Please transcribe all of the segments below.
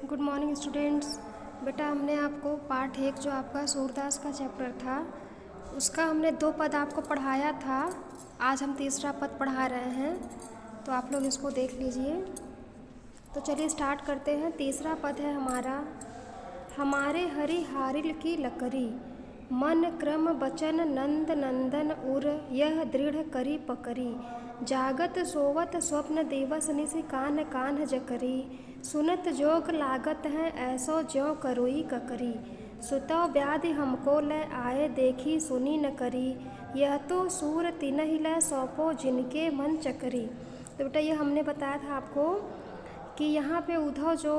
Good morning students. बेटा हमने आपको पार्ट 1 जो आपका सूरदास का चैप्टर था उसका हमने 2 पद आपको पढ़ाया था। आज हम तीसरा पद पढ़ा रहे हैं, तो आप लोग इसको देख लीजिए। तो चलिए स्टार्ट करते हैं। तीसरा पद है हमारा, हमारे हरि हारिल की लकड़ी, मन क्रम बचन नंद नंदन उर, यह दृढ़ करी पकड़ी, जागत सोवत स्वप्न दिवस निशि कान कान्ह जकरी, सुनत जोग लागत है ऐसो ज्यों करोई ककरी, सुतौ व्याधि हमको ले आए देखी सुनी न करी, यह तो सूर तिनहि लै सौंपो जिनके मन चकरी। तो बेटा ये हमने बताया था आपको कि यहाँ पे उद्धव जो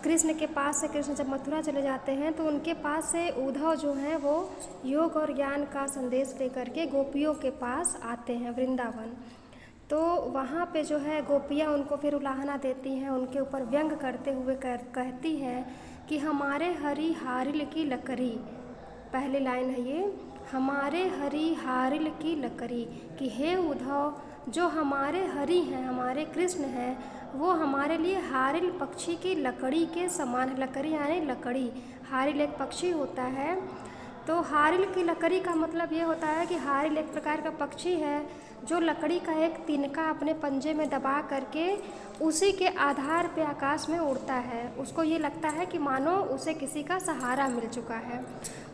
कृष्ण के पास से, कृष्ण जब मथुरा चले जाते हैं तो उनके पास से उद्धव जो हैं वो योग और ज्ञान का संदेश लेकर के गोपियों के पास आते हैं वृंदावन। तो वहाँ पे जो है गोपियाँ उनको फिर उलाहना देती हैं, उनके ऊपर व्यंग करते हुए कहती हैं कि हमारे हरि हारिल की लकड़ी, पहली लाइन है ये, हमारे हरि हारिल की लकड़ी, कि हे उद्धव जो हमारे हरि हैं, हमारे कृष्ण हैं, वो हमारे लिए हारिल पक्षी की लकड़ी के समान है। लकड़ी यानी लकड़ी, हारिल एक पक्षी होता है। तो हारिल की लकड़ी का मतलब ये होता है कि हारिल एक प्रकार का पक्षी है जो लकड़ी का एक तिनका अपने पंजे में दबा करके उसी के आधार पे आकाश में उड़ता है। उसको ये लगता है कि मानो उसे किसी का सहारा मिल चुका है।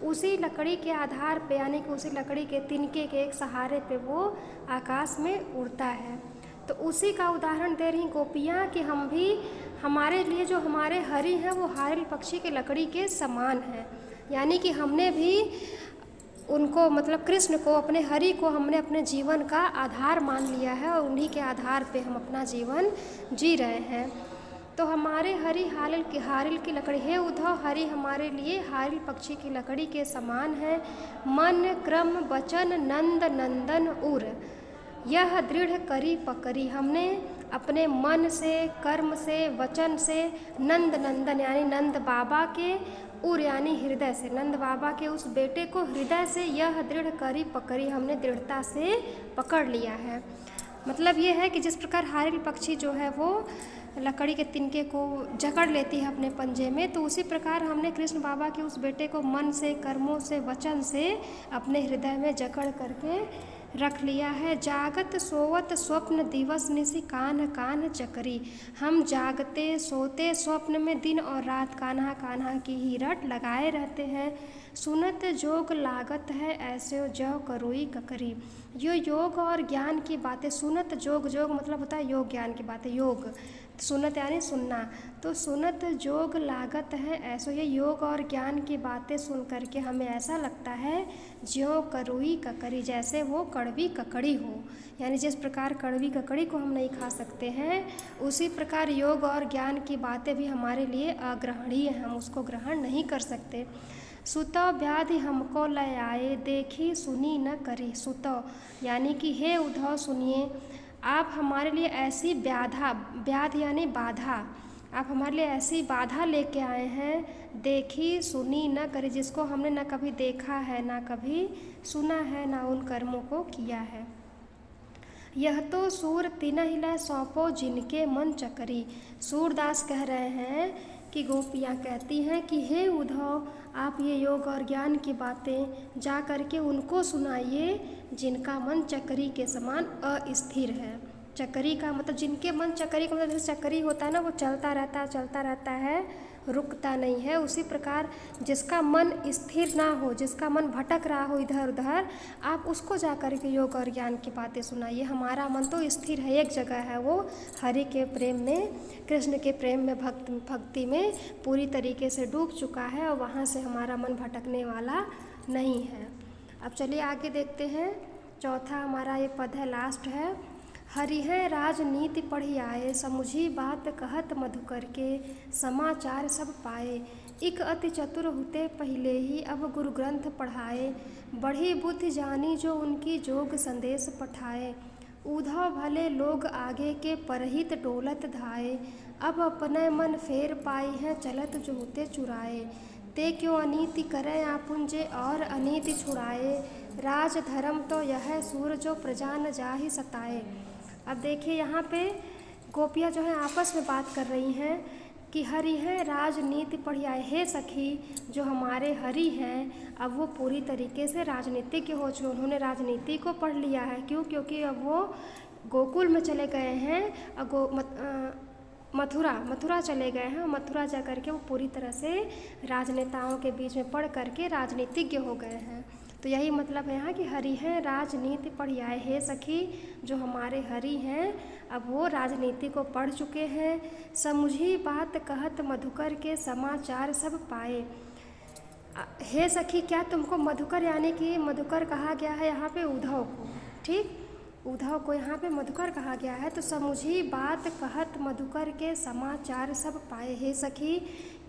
उसी लकड़ी के आधार पे यानी कि उसी लकड़ी के तिनके के एक सहारे पे वो आकाश में उड़ता है। तो उसी का उदाहरण दे रही गोपियाँ कि हम भी, हमारे लिए जो हमारे हरि हैं वो हारिल पक्षी के लकड़ी के समान हैं। यानी कि हमने भी उनको, मतलब कृष्ण को, अपने हरि को हमने अपने जीवन का आधार मान लिया है और उन्हीं के आधार पे हम अपना जीवन जी रहे हैं। तो हमारे हरि हारिल की लकड़ी, हे उद्धव हरि हमारे लिए हारिल पक्षी की लकड़ी के समान है। मन क्रम वचन नंद नंदन उर, यह दृढ़ करी पकड़ी, हमने अपने मन से, कर्म से, वचन से नंद नंदन यानी नंद बाबा के, उर यानी हृदय से, नंद बाबा के उस बेटे को हृदय से यह दृढ़ करी पकड़ी, हमने दृढ़ता से पकड़ लिया है। मतलब ये है कि जिस प्रकार हारिल पक्षी जो है वो लकड़ी के तिनके को जकड़ लेती है अपने पंजे में, तो उसी प्रकार हमने कृष्ण बाबा के उस बेटे को मन से, कर्मों से, वचन से अपने हृदय में जकड़ करके रख लिया है। जागत सोवत स्वप्न दिवस निशि कान्ह कान्ह चकरी, हम जागते सोते स्वप्न में दिन और रात कान्हा कान्हा की ही रट लगाए रहते हैं। सुनत जोग लागत है ऐसे ज्यों करोई ककरी, यो योग और ज्ञान की बातें, सुनत जोग, जोग मतलब होता है योग ज्ञान की बातें, योग सुनत यानी सुनना, तो सुनत जोग लागत है ऐसो, ये योग और ज्ञान की बातें सुन करके हमें ऐसा लगता है ज्यों करोई ककरी, जैसे वो कड़वी ककड़ी हो। यानी जिस प्रकार कड़वी ककड़ी को हम नहीं खा सकते हैं, उसी प्रकार योग और ज्ञान की बातें भी हमारे लिए अग्रहणीय हैं, हम उसको ग्रहण नहीं कर सकते। सुतौ व्याधि हमको लय आए देखी सुनी न करी, सुतौ यानी कि हे उद्धव सुनिए, आप हमारे लिए ऐसी व्याध यानी बाधा, आप हमारे लिए ऐसी बाधा लेके आए हैं, देखी सुनी न करी, जिसको हमने न कभी देखा है, ना कभी सुना है, ना उन कर्मों को किया है। यह तो सूर तिनहि लै सौंपो जिनके मन चकरी, सूरदास कह रहे हैं कि गोपियाँ कहती हैं कि हे उद्धव आप ये योग और ज्ञान की बातें जा करके उनको सुनाइए जिनका मन चक्री के समान अस्थिर है। चक्री का मतलब, जिनके मन चक्री का मतलब जैसे चक्री होता है ना, वो चलता रहता है, रुकता नहीं है। उसी प्रकार जिसका मन स्थिर ना हो, जिसका मन भटक रहा हो इधर उधर, आप उसको जा कर के योग और ज्ञान की बातें सुनाइए। हमारा मन तो स्थिर है, एक जगह है, वो हरि के प्रेम में, कृष्ण के प्रेम में, भक्ति में पूरी तरीके से डूब चुका है और वहाँ से हमारा मन भटकने वाला नहीं है। अब चलिए आगे देखते हैं। चौथा हमारा ये पद है, लास्ट है, हरि है राजनीति पढ़ी आए, समुझी बात कहत मधुकर के, समाचार सब पाए, इक अति चतुर हुते पहले ही अब गुरु ग्रंथ पढ़ाए, बढ़ी बुद्धि जानी जो उनकी जोग संदेश पठाए, उद्धव भले लोग आगे के परहित डोलत धाए, अब अपने मन फेर पाई है चलत जो होते चुराए, ते क्यों अनीति करे आपुंजे और अनीति छुड़ाए, राज धर्म तो यह सूर जो प्रजा न जाहि सताए। अब देखिए यहाँ पे गोपियाँ जो हैं आपस में बात कर रही हैं कि हरि है राजनीति पढ़ियाए। हे सखी, जो हमारे हरि हैं अब वो पूरी तरीके से राजनीतिज्ञ हो चुके, उन्होंने राजनीति को पढ़ लिया है। क्यों? क्योंकि अब वो गोकुल में चले गए हैं, मथुरा चले गए हैं। मथुरा जा कर के वो पूरी तरह से राजनेताओं के बीच में पढ़ करके राजनीतिज्ञ हो गए हैं। तो यही मतलब है यहाँ कि हरि हैं राजनीति पढ़ियाए। हे सखी, जो हमारे हरि हैं अब वो राजनीति को पढ़ चुके हैं। समुझी बात कहत मधुकर के समाचार सब पाए। हे सखी, क्या तुमको मधुकर, यानी कि मधुकर कहा गया है यहाँ पे उद्धव को, ठीक, उद्धव को यहाँ पे मधुकर कहा गया है। तो समुझी बात कहत मधुकर के समाचार सब पाए। हे सखी,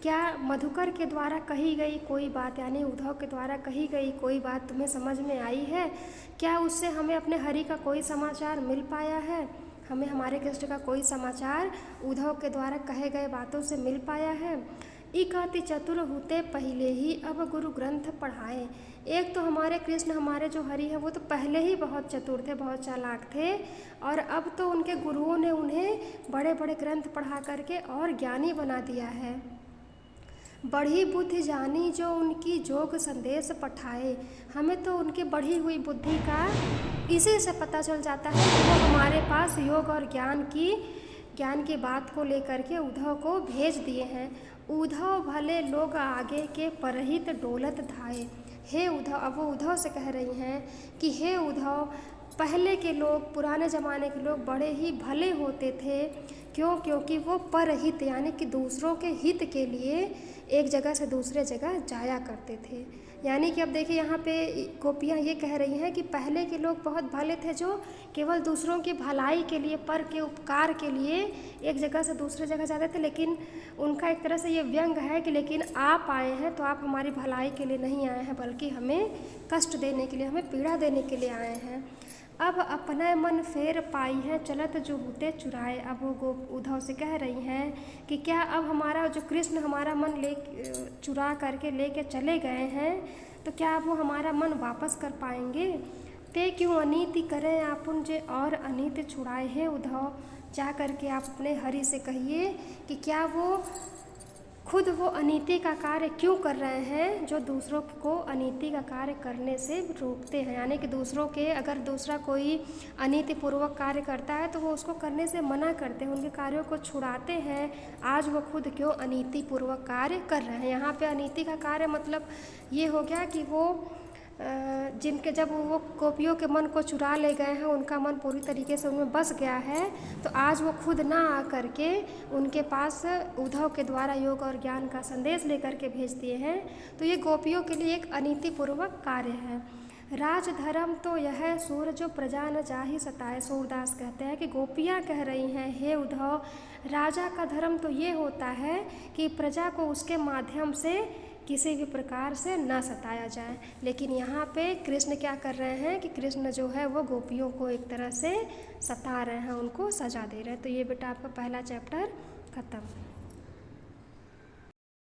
क्या मधुकर के द्वारा कही गई कोई बात, यानी उद्धव के द्वारा कही गई कोई बात तुम्हें समझ में आई है? क्या उससे हमें अपने हरि का कोई समाचार मिल पाया है? हमें हमारे कृष्ण का कोई समाचार उद्धव के द्वारा कहे गए बातों से मिल पाया है? इकाति चतुर होते पहले ही अब गुरु ग्रंथ पढ़ाए। एक तो हमारे कृष्ण, हमारे जो हरि हैं वो तो पहले ही बहुत चतुर थे, बहुत चालाक थे, और अब तो उनके गुरुओं ने उन्हें बड़े बड़े ग्रंथ पढ़ा करके और ज्ञानी बना दिया है। बढ़ी बुद्धि जानी जो उनकी जोग संदेश पठाए। हमें तो उनकी बढ़ी हुई बुद्धि का इसी से पता चल जाता है कि वो हमारे पास योग और ज्ञान की बात को लेकर के उद्धव को भेज दिए हैं। उद्धव भले लोग आगे के परहित डोलत धाए। हे उद्धव, अब वो उद्धव से कह रही हैं कि हे उद्धव, पहले के लोग, पुराने ज़माने के लोग बड़े ही भले होते थे। क्यों? क्योंकि वो परहित, यानी कि दूसरों के हित के लिए एक जगह से दूसरे जगह जाया करते थे। यानी कि अब देखिए यहाँ पे गोपियाँ ये कह रही हैं कि पहले के लोग बहुत भले थे, जो केवल दूसरों की भलाई के लिए, पर के उपकार के लिए एक जगह से दूसरे जगह जाते थे। लेकिन उनका एक तरह से ये व्यंग है कि लेकिन आप आए हैं तो आप हमारी भलाई के लिए नहीं आए हैं, बल्कि हमें कष्ट देने के लिए, हमें पीड़ा देने के लिए आए हैं। अब अपने मन फेर पाई है चलत जो होते चुराए। अब वो उद्धव से कह रही हैं कि क्या अब हमारा जो कृष्ण हमारा मन ले चुरा करके लेके चले गए हैं, तो क्या अब वो हमारा मन वापस कर पाएंगे? ते क्यों अनीति करें आपुन जे और अनीति छुड़ाए। हैं उद्धव, जा करके आप अपने हरि से कहिए कि क्या वो खुद वो अनीति का कार्य क्यों कर रहे हैं, जो दूसरों को अनीति का कार्य करने से रोकते हैं। यानी कि दूसरों के, अगर दूसरा कोई अनीतिपूर्वक कार्य करता है तो वो उसको करने से मना करते हैं, उनके कार्यों को छुड़ाते हैं। आज वो खुद क्यों अनीतिपूर्वक कार्य कर रहे हैं। यहाँ पे अनीति का कार्य मतलब ये हो गया कि वो जिनके, जब वो गोपियों के मन को चुरा ले गए हैं, उनका मन पूरी तरीके से उनमें बस गया है, तो आज वो खुद ना आ करके उनके पास उद्धव के द्वारा योग और ज्ञान का संदेश लेकर के भेज दिए हैं। तो ये गोपियों के लिए एक अनीतिपूर्वक कार्य है। राज धर्म तो यह सूर जो प्रजा न जाहि सताए। सूरदास कहते हैं कि गोपियाँ कह रही हैं, हे उद्धव, राजा का धर्म तो ये होता है कि प्रजा को उसके माध्यम से किसी भी प्रकार से न सताया जाए। लेकिन यहाँ पे कृष्ण क्या कर रहे हैं कि कृष्ण जो है वो गोपियों को एक तरह से सता रहे हैं, उनको सजा दे रहे हैं। तो ये बेटा आपका पहला चैप्टर खत्म।